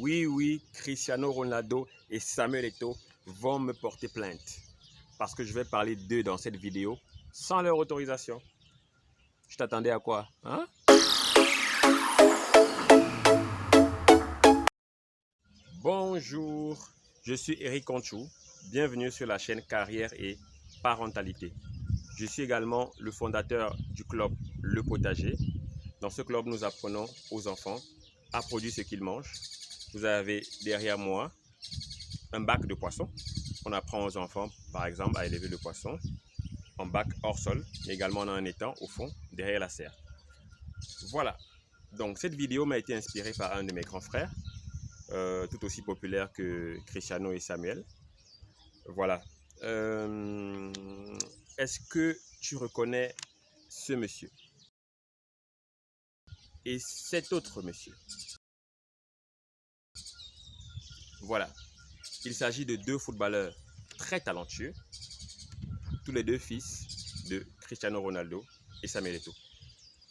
Oui, Cristiano Ronaldo et Samuel Eto'o vont me porter plainte parce que je vais parler d'eux dans cette vidéo sans leur autorisation. Je t'attendais à quoi, hein? Bonjour, je suis Eric Conchou. Bienvenue sur la chaîne Carrière et Parentalité. Je suis également le fondateur du club Le Potager. Dans ce club, nous apprenons aux enfants à produire ce qu'ils mangent. Vous avez derrière moi un bac de poissons. On apprend aux enfants, par exemple, à élever le poisson en bac hors sol, mais également dans un étang au fond, derrière la serre. Voilà. Donc, cette vidéo m'a été inspirée par un de mes grands frères, tout aussi populaire que Cristiano et Samuel. Voilà. Est-ce que tu reconnais ce monsieur et cet autre monsieur? Voilà. Il s'agit de deux footballeurs très talentueux, tous les deux fils de Cristiano Ronaldo et Samuel Eto'o,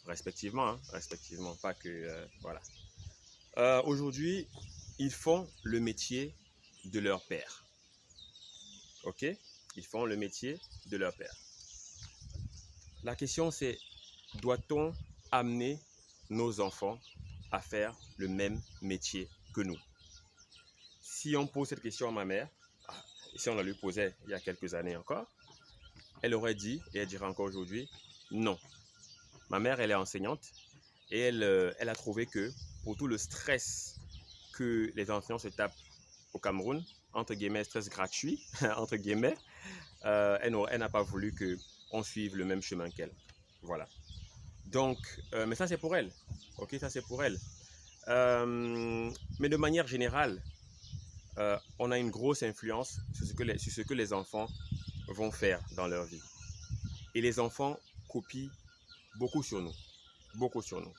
respectivement, hein, respectivement, pas que voilà. Aujourd'hui, ils font le métier de leur père. Ok? Ils font le métier de leur père. La question c'est, doit-on amener nos enfants à faire le même métier que nous? Si on pose cette question à ma mère, si on la lui posait il y a quelques années encore, elle aurait dit, et elle dirait encore aujourd'hui, non. Ma mère, elle est enseignante et elle a trouvé que pour tout le stress que les enseignants se tapent au Cameroun, entre guillemets, stress gratuit, entre guillemets, elle n'a pas voulu qu'on suive le même chemin qu'elle. Voilà. Donc, mais ça c'est pour elle. Ok, ça c'est pour elle. Mais de manière générale, on a une grosse influence sur ce que les enfants vont faire dans leur vie. Et les enfants copient beaucoup sur nous. Beaucoup sur nous.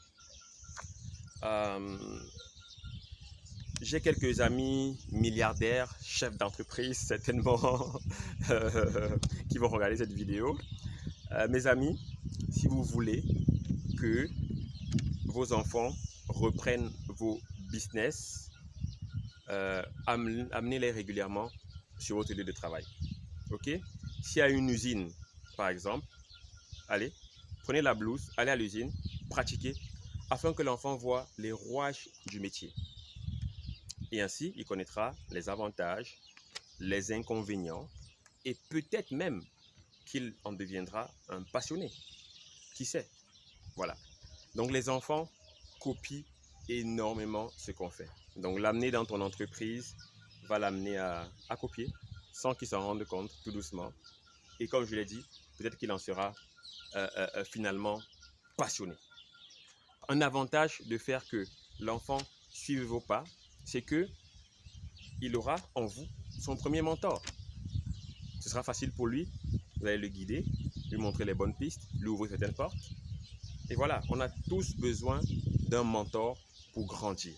J'ai quelques amis milliardaires, chefs d'entreprise certainement, qui vont regarder cette vidéo. Mes amis, si vous voulez que vos enfants reprennent vos business, amenez-les régulièrement sur votre lieu de travail. Ok? S'il y a une usine, par exemple, allez, prenez la blouse, allez à l'usine, pratiquez, afin que l'enfant voit les rouages du métier. Et ainsi, il connaîtra les avantages, les inconvénients, et peut-être même qu'il en deviendra un passionné. Qui sait? Voilà. Donc les enfants copient énormément ce qu'on fait. Donc l'amener dans ton entreprise va l'amener à copier sans qu'il s'en rende compte, tout doucement. Et comme je l'ai dit, peut-être qu'il en sera finalement passionné. Un avantage de faire que l'enfant suive vos pas, c'est que il aura en vous son premier mentor. Ce sera facile pour lui, vous allez le guider, lui montrer les bonnes pistes, lui ouvrir certaines portes. Et voilà, on a tous besoin d'un mentor pour grandir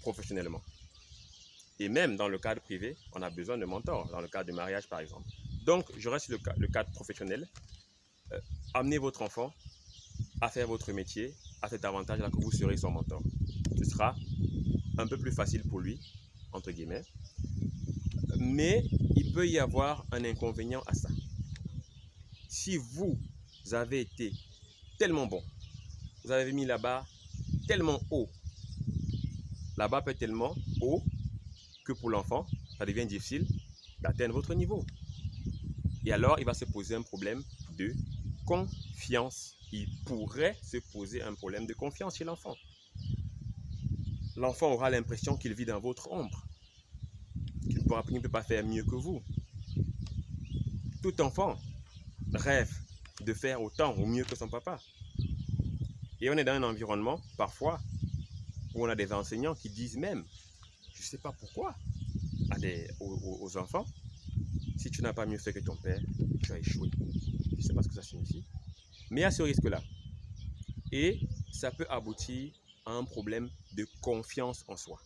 professionnellement. Et même dans le cadre privé, on a besoin de mentors, dans le cadre du mariage par exemple. Donc, je reste le cadre professionnel. Amenez votre enfant à faire votre métier, à cet avantage-là que vous serez son mentor. Ce sera un peu plus facile pour lui, entre guillemets. Mais il peut y avoir un inconvénient à ça. Si vous avez été tellement bon, vous avez mis la barre tellement haut, la barre peut être tellement haut que pour l'enfant, ça devient difficile d'atteindre votre niveau. Et alors, il va se poser un problème de confiance. Il pourrait se poser un problème de confiance chez l'enfant. L'enfant aura l'impression qu'il vit dans votre ombre, qu'il ne peut pas faire mieux que vous. Tout enfant rêve de faire autant ou mieux que son papa. Et on est dans un environnement, parfois, où on a des enseignants qui disent même, je ne sais pas pourquoi, aux enfants, si tu n'as pas mieux fait que ton père, tu as échoué. Je ne sais pas ce que ça signifie. Mais il y a ce risque-là. Et ça peut aboutir à un problème de confiance en soi.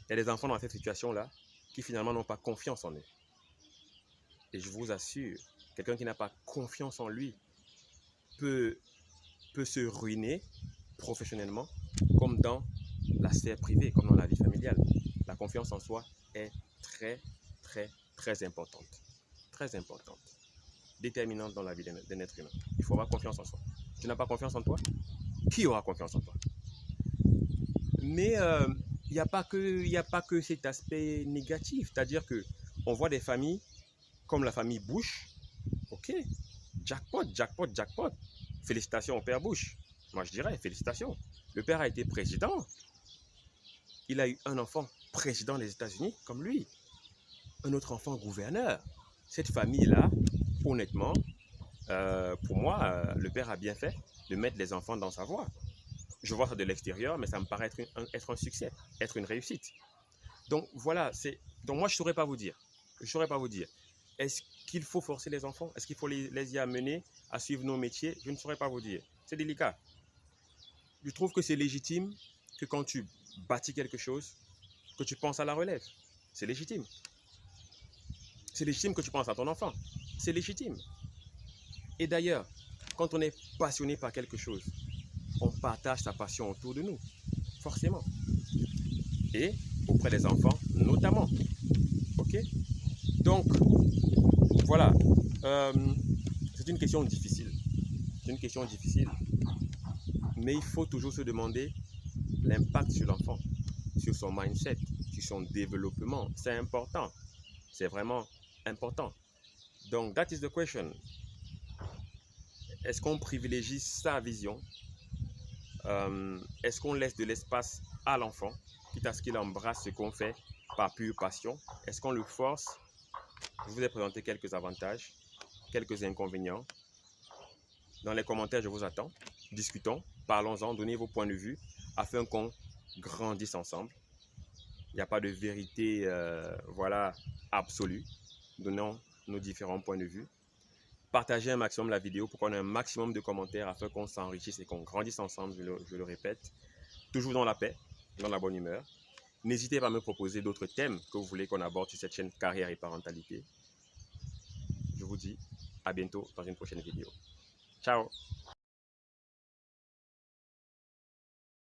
Il y a des enfants dans cette situation-là qui finalement n'ont pas confiance en eux. Et je vous assure, quelqu'un qui n'a pas confiance en lui peut se ruiner professionnellement comme dans la sphère privée, comme dans la vie familiale. La confiance en soi est très, très, très importante. Très importante. Déterminante dans la vie d'un être humain. Il faut avoir confiance en soi. Tu n'as pas confiance en toi? Qui aura confiance en toi? Mais il n'y a pas que cet aspect négatif. C'est-à-dire que on voit des familles comme la famille Bush. Ok, jackpot, jackpot, jackpot. Félicitations au père Bush. Moi, je dirais félicitations. Le père a été président. Il a eu un enfant président des États-Unis comme lui. Un autre enfant gouverneur. Cette famille-là, honnêtement, pour moi, le père a bien fait de mettre les enfants dans sa voie. Je vois ça de l'extérieur, mais ça me paraît être un succès, être une réussite. Donc voilà, donc moi je ne saurais pas vous dire. Je ne saurais pas vous dire. Est-ce qu'il faut forcer les enfants? Est-ce qu'il faut les y amener à suivre nos métiers? Je ne saurais pas vous dire. C'est délicat. Je trouve que c'est légitime que quand tu bâtis quelque chose, que tu penses à la relève. C'est légitime. C'est légitime que tu penses à ton enfant. C'est légitime. Et d'ailleurs, quand on est passionné par quelque chose, on partage sa passion autour de nous, forcément. Et auprès des enfants, notamment. Ok? Donc, voilà. C'est une question difficile. C'est une question difficile. Mais il faut toujours se demander l'impact sur l'enfant, sur son mindset, sur son développement. C'est important. C'est vraiment important. Donc, that is the question. Est-ce qu'on privilégie sa vision? Est-ce qu'on laisse de l'espace à l'enfant, quitte à ce qu'il embrasse ce qu'on fait par pure passion? Est-ce qu'on le force? Je vous ai présenté quelques avantages, quelques inconvénients. Dans les commentaires, je vous attends. Discutons, parlons-en, donnez vos points de vue afin qu'on grandisse ensemble. Il n'y a pas de vérité voilà, absolue. Donnons nos différents points de vue. Partagez un maximum la vidéo pour qu'on ait un maximum de commentaires afin qu'on s'enrichisse et qu'on grandisse ensemble, je le répète. Toujours dans la paix, dans la bonne humeur. N'hésitez pas à me proposer d'autres thèmes que vous voulez qu'on aborde sur cette chaîne Carrière et Parentalité. Je vous dis à bientôt dans une prochaine vidéo. Ciao!